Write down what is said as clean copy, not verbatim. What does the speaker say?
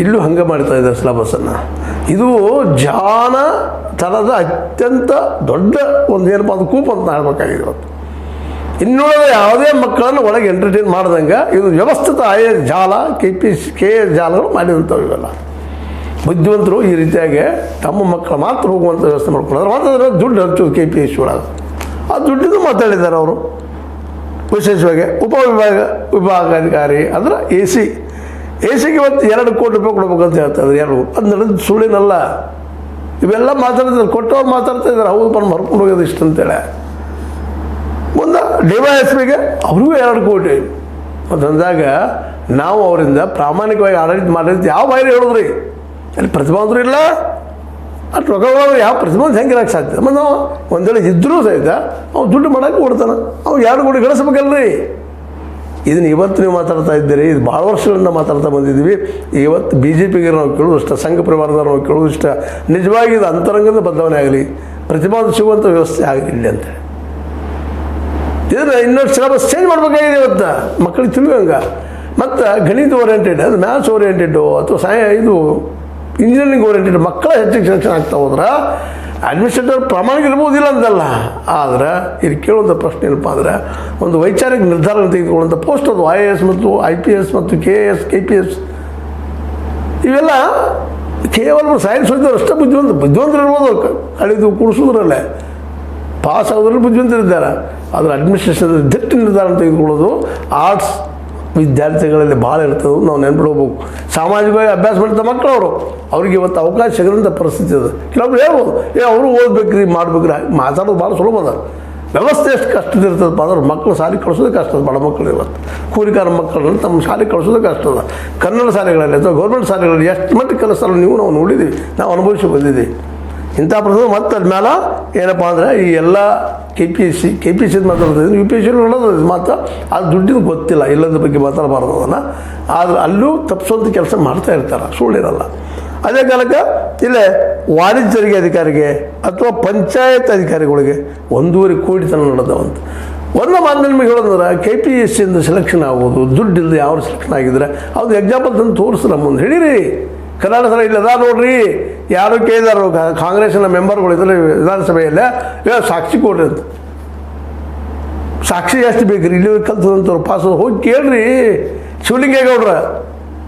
ಇಲ್ಲೂ ಹಂಗೆ ಮಾಡ್ತಾ ಇದ್ದಾರೆ ಸಿಲೆಬಸ್ಸನ್ನು. ಇದು ಜಾನ ಥರದ ಅತ್ಯಂತ ದೊಡ್ಡ ಒಂದು ಏನಪ್ಪ ಅದು ಕೂಪ್ ಅಂತ ಹೇಳ್ಬೇಕಾಗಿದೆ ಇವತ್ತು. ಇನ್ನುಳಿದ ಯಾವುದೇ ಮಕ್ಕಳನ್ನು ಒಳಗೆ ಎಂಟರ್ಟೈನ್ ಮಾಡ್ದಂಗೆ ಇದು ವ್ಯವಸ್ಥಿತ ಜಾಲ ಕೆ ಜಾಲಗಳು ಮಾಡಿದಂಥವು ಇವೆಲ್ಲ. ಬುದ್ಧಿವಂತರು ಈ ರೀತಿಯಾಗಿ ತಮ್ಮ ಮಕ್ಕಳು ಮಾತ್ರ ಹೋಗುವಂಥ ವ್ಯವಸ್ಥೆ ಮಾಡ್ಕೊಳ್ಳೋದು. ಮಾತಾಡಿದ್ರೆ ದುಡ್ಡು ಹಂಚೋದು KPSC ಒಳಗೆ ಆ ದುಡ್ಡಿದ್ದು ಮಾತಾಡಿದ್ದಾರೆ ಅವರು. ವಿಶೇಷವಾಗಿ ವಿಭಾಗಾಧಿಕಾರಿ ಅಂದ್ರೆ ಎಸಿಗೆ ಇವತ್ತು 2 ಕೋಟಿ ರೂಪಾಯಿ ಕೊಡ್ಬೇಕಂತ ಹೇಳ್ತಾಯಿದ್ರು. 2 ಅದು ನಡೆದು ಸುಳ್ಳಿನಲ್ಲ. ಇವೆಲ್ಲ ಮಾತಾಡ್ತಿದ್ದಾರೆ, ಕೊಟ್ಟವ್ರು ಮಾತಾಡ್ತಾ ಇದ್ದಾರೆ. ಹೌದು ಬಂದು ಮರ್ಕೊಂಡು ಹೋಗೋದು ಇಷ್ಟು ಅಂತೇಳಿ. ಮುಂದೆ DYSPಗೆ ಅವ್ರಿಗೂ 2 ಕೋಟಿ ಮತ್ತು ಅಂದಾಗ ನಾವು ಅವರಿಂದ ಪ್ರಾಮಾಣಿಕವಾಗಿ ಆಡಳಿತ ಮಾಡಿದ್ದು ಯಾವ ಬಾಯಿರಿ ಹೇಳಿದ್ರಿ? ಅಲ್ಲಿ ಪ್ರತಿಭಾವಂತರು ಇಲ್ಲ, ಅಷ್ಟು ರೊಕ್ಕಗಳು ಯಾವ ಪ್ರತಿಭಾವಂತ ಹೆಂಗೆ ಇರೋಕ್ಕೆ ಸಾಧ್ಯ? ಮತ್ತು ನಾವು ಒಂದೇಳೆ ಇದ್ದರೂ ಸಹಿತ ಅವ್ನು ದುಡ್ಡು ಮಾಡೋಕ್ಕೆ ಕೊಡ್ತಾನೆ. ಅವ್ನು 2 ಕೋಟಿ ಗಳಿಸ್ಬೇಕಲ್ರಿ. ಇದನ್ನು ಇವತ್ತು ನೀವು ಮಾತಾಡ್ತಾ ಇದ್ದೀರಿ, ಇದು ಭಾಳ ವರ್ಷಗಳಿಂದ ಮಾತಾಡ್ತಾ ಬಂದಿದ್ದೀವಿ. ಇವತ್ತು BJPಗೆ ನಾವು ಕೇಳೋದಿಷ್ಟ, ಸಂಘ ಪರಿವಾರದವ್ರು ನಾವು ಕೇಳೋದಿಷ್ಟ, ನಿಜವಾಗಿ ಇದು ಅಂತರಂಗದ ಬದಲಾವಣೆ ಆಗಲಿ, ಪ್ರತಿಭಾವಂತ ಸಿಗುವಂಥ ವ್ಯವಸ್ಥೆ ಆಗಲಿ ಇಲ್ಲಿ ಅಂತೇಳಿ. ಇದನ್ನು ಇನ್ನೊಂದು ಸಿಲೆಬಸ್ ಚೇಂಜ್ ಮಾಡಬೇಕಾಗಿದೆ ಇವತ್ತು ಮಕ್ಕಳಿಗೆ ತಿಳಿಯುವಂಗೆ. ಮತ್ತು ಗಣಿತ ಓರಿಯೆಂಟೆಡ್, ಅದು ಮ್ಯಾಥ್ಸ್ ಓರಿಯೆಂಟೆಡ್ಡು ಅಥವಾ ಇದು ಇಂಜಿನಿಯರಿಂಗ್ ಓರಿಯೆಂಟೆಡ್ ಮಕ್ಕಳ ಹೆಚ್ಚಿಗೆ ಸೆಲೆಕ್ಷನ್ ಆಗ್ತಾ ಹೋದ್ರೆ ಅಡ್ಮಿನಿಸ್ಟ್ರೇಟರ್ ಪ್ರಾಮಾಣಿಕ ಇರ್ಬೋದಿಲ್ಲ ಅಂತಲ್ಲ. ಆದರೆ ಇಲ್ಲಿ ಕೇಳುವಂಥ ಪ್ರಶ್ನೆ ಏನಪ್ಪ ಅಂದರೆ, ಒಂದು ವೈಚಾರಿಕ ನಿರ್ಧಾರ ತೆಗೆದುಕೊಳ್ಳುವಂಥ ಪೋಸ್ಟ್ ಅದು IAS ಮತ್ತು IPS ಮತ್ತು KAS KPS ಇವೆಲ್ಲ ಕೇವಲ ಸೈನ್ಸ್ ಓದಿದವರು ಅಷ್ಟೇ ಬುದ್ಧಿವಂತರು ಇರ್ಬೋದು. ಕಳೆದು ಕೂಡಿಸೋದ್ರಲ್ಲೇ ಪಾಸ್ ಆಗೋದ್ರಲ್ಲಿ ಬುದ್ಧಿವಂತರಿದ್ದಾರೆ. ಆದರೆ ಅಡ್ಮಿನಿಸ್ಟ್ರೇಷನ್ ದಿಟ್ಟ ನಿರ್ಧಾರ ತೆಗೆದುಕೊಳ್ಳೋದು ಆರ್ಟ್ಸ್ ವಿದ್ಯಾರ್ಥಿಗಳಲ್ಲಿ ಭಾಳ ಇರ್ತದೆ. ನಾವು ನೆನ್ಪಿಡ್ಬೇಕು. ಸಾಮಾಜಿಕವಾಗಿ ಅಭ್ಯಾಸ ಮಾಡಿದ ಮಕ್ಕಳವರು ಅವ್ರಿಗೆ ಇವತ್ತು ಅವಕಾಶ ಸಿಗದಂಥ ಪರಿಸ್ಥಿತಿ ಇದೆ. ಕೆಲವೊಬ್ರು ಹೇಳ್ಬೋದು, ಅವರು ಓದ್ಬೇಕ್ರಿ ಮಾಡ್ಬೇಕ್ರಿ, ಮಾತಾಡೋದು ಭಾಳ ಸುಲಭ ಅದ. ವ್ಯವಸ್ಥೆ ಎಷ್ಟು ಕಷ್ಟದಿರ್ತದಪ್ಪ ಅಂದ್ರೆ ಮಕ್ಕಳು ಶಾಲೆಗೆ ಕಳಿಸೋದೇ ಕಷ್ಟ ಅದ. ಬಡ ಮಕ್ಕಳು ಇವತ್ತು ಕೂಲಿಕಾರ ಮಕ್ಕಳನ್ನು ತಮ್ಮ ಶಾಲೆಗೆ ಕಳಿಸೋದೇ ಕಷ್ಟ ಅದ. ಕನ್ನಡ ಶಾಲೆಗಳಲ್ಲಿ ಅಥವಾ ಗೌರ್ಮೆಂಟ್ ಶಾಲೆಗಳಲ್ಲಿ ಎಷ್ಟು ಮಟ್ಟಿಗೆ ಕಲಿಸ್ತಾರೋ ನಾವು ನೋಡಿದ್ದೀವಿ, ನಾವು ಅನುಭವಿಸಿ ಬಂದಿದ್ದೀವಿ. ಇಂಥ ಪ್ರಸಂಗ ಮತ್ತು ಅದ್ಮೇಲೆ ಏನಪ್ಪ ಅಂದರೆ ಈ ಎಲ್ಲ KPSC ಮಾತಾಡ್ತಿದ್ದೀನಿ, UPSC ನೋಡೋದು ಮಾತ್ರ ಅದು ದುಡ್ಡಿನ ಗೊತ್ತಿಲ್ಲ, ಇಲ್ಲದ ಬಗ್ಗೆ ಮಾತಾಡಬಾರ್ದು ಅದನ್ನು. ಆದರೆ ಅಲ್ಲೂ ತಪ್ಪಿಸೋಂಥ ಕೆಲಸ ಮಾಡ್ತಾ ಇರ್ತಾರೆ, ಸುಳ್ಳಿರಲ್ಲ. ಅದೇ ಕಾಲಕ್ಕೆ ಇಲ್ಲೇ ವಾಣಿಜ್ಯ ತೆರಿಗೆ ಅಧಿಕಾರಿಗೆ ಅಥವಾ ಪಂಚಾಯತ್ ಅಧಿಕಾರಿಗಳಿಗೆ 1.5 ಕೋಟಿ ತನಕ ನಡೆದವಂತ. ಒಂದು ಮಾತು ನಿಮಗೆ ಹೇಳೋದಂದ್ರೆ KPSCಯಿಂದ ಸೆಲೆಕ್ಷನ್ ಆಗೋದು ದುಡ್ಡಿಲ್ಲದೆ ಯಾವ ಸೆಲೆಕ್ಷನ್ ಆಗಿದ್ರೆ ಅದು ಎಕ್ಸಾಂಪಲ್ ತಂದು ತೋರಿಸ್ತಾರೆ ಮುಂದೆ. ಹೇಳಿರಿ ಕರ್ನಾಟಕ ಸರ ಇಲ್ಲದ ನೋಡ್ರಿ, ಯಾರು ಕೇಳಿದಾರು ಕಾಂಗ್ರೆಸ್ಸಿನ ಮೆಂಬರ್ಗಳು ಇದ್ರೆ ವಿಧಾನಸಭೆಯಲ್ಲೇ ಸಾಕ್ಷಿ ಕೊಡ್ರಿ ಅಂತ. ಸಾಕ್ಷಿ ಜಾಸ್ತಿ ಬೇಕ್ರಿ, ಇಲ್ಲಿ ಕಲ್ತದಂಥವ್ರು ಪಾಸ್ ಹೋಗಿ ಕೇಳ್ರಿ ಶಿವಲಿಂಗೇಗೌಡ್ರ